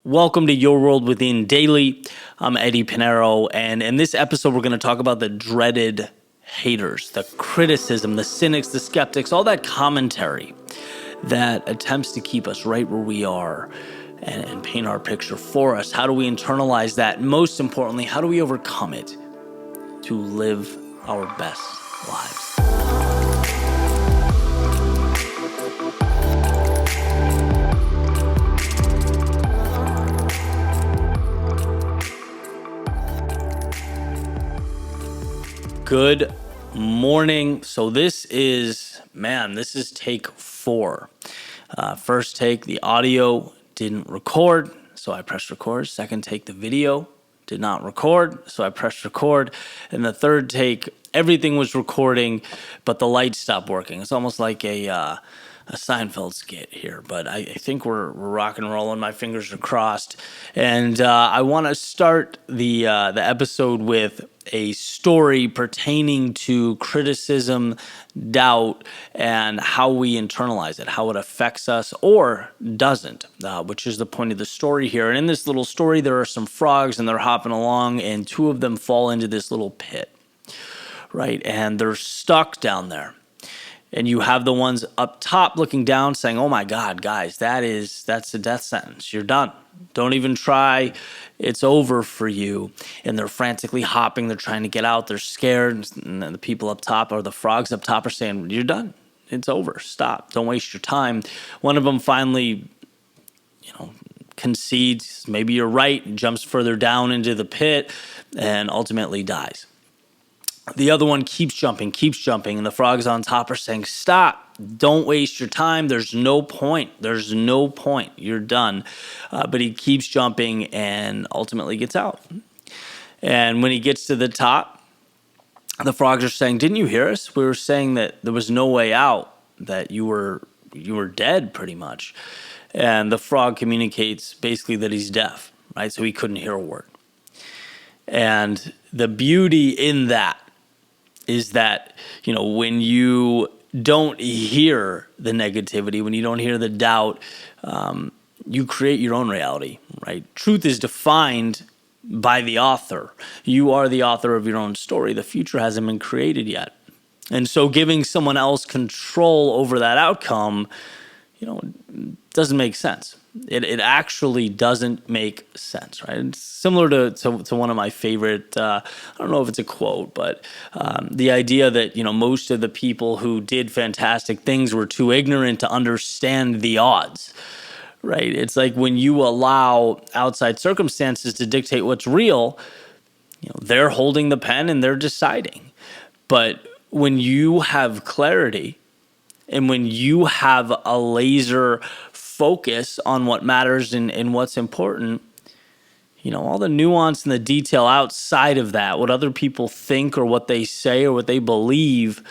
Welcome to Your World Within Daily. I'm Eddie Pinero, and in this episode, we're going to talk about the dreaded haters, the criticism, the cynics, the skeptics, all that commentary that attempts to keep us right where we are and paint our picture for us. How do we internalize that? And most importantly, how do we overcome it to live our best lives? Good morning. So this is take 4. First take, the audio didn't record, so I pressed record. Second take, the video did not record, so I pressed record. And the third take, everything was recording, but the lights stopped working. It's almost like a Seinfeld skit here, but I think we're rock and rolling. My fingers are crossed, and I want to start the episode with a story pertaining to criticism, doubt, and how we internalize it, how it affects us or doesn't, which is the point of the story here. And in this little story, there are some frogs, and they're hopping along, and 2 of them fall into this little pit, right? And they're stuck down there. And you have the ones up top looking down saying, oh my God, guys, that's a death sentence. You're done. Don't even try. It's over for you. And they're frantically hopping. They're trying to get out. They're scared. And then the people up top, or the frogs up top, are saying, you're done. It's over. Stop. Don't waste your time. One of them finally, concedes. Maybe you're right. Jumps further down into the pit and ultimately dies. The other one keeps jumping, and the frogs on top are saying, stop, don't waste your time, there's no point, you're done. But he keeps jumping and ultimately gets out. And when he gets to the top, the frogs are saying, didn't you hear us? We were saying that there was no way out, that you were dead pretty much. And the frog communicates basically that he's deaf, right? So he couldn't hear a word. And the beauty in that is that, when you don't hear the negativity, when you don't hear the doubt, you create your own reality, right? Truth is defined by the author. You are the author of your own story. The future hasn't been created yet. And so giving someone else control over that outcome, doesn't make sense. It actually doesn't make sense, right? It's similar to one of my favorite, I don't know if it's a quote, but the idea that, most of the people who did fantastic things were too ignorant to understand the odds, right? It's like when you allow outside circumstances to dictate what's real, they're holding the pen and they're deciding. But when you have clarity and when you have a laser focus on what matters and what's important, all the nuance and the detail outside of that, what other people think or what they say or what they believe,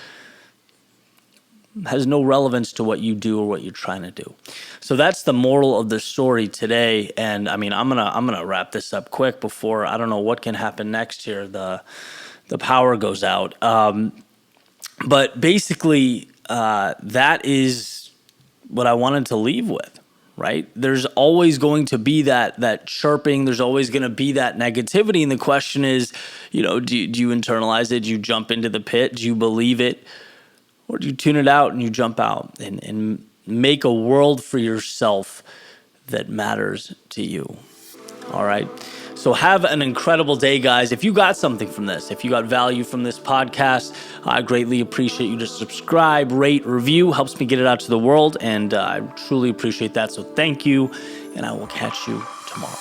has no relevance to what you do or what you're trying to do. So that's the moral of the story today. And I'm gonna wrap this up quick before, I don't know what can happen next here. The power goes out. But basically, that is what I wanted to leave with, right? There's always going to be that chirping. There's always going to be that negativity. And the question is, do you internalize it? Do you jump into the pit? Do you believe it? Or do you tune it out and you jump out and make a world for yourself that matters to you? All right. So have an incredible day, guys. If you got something from this, if you got value from this podcast, I greatly appreciate you to subscribe, rate, review. Helps me get it out to the world, and I truly appreciate that. So thank you, and I will catch you tomorrow.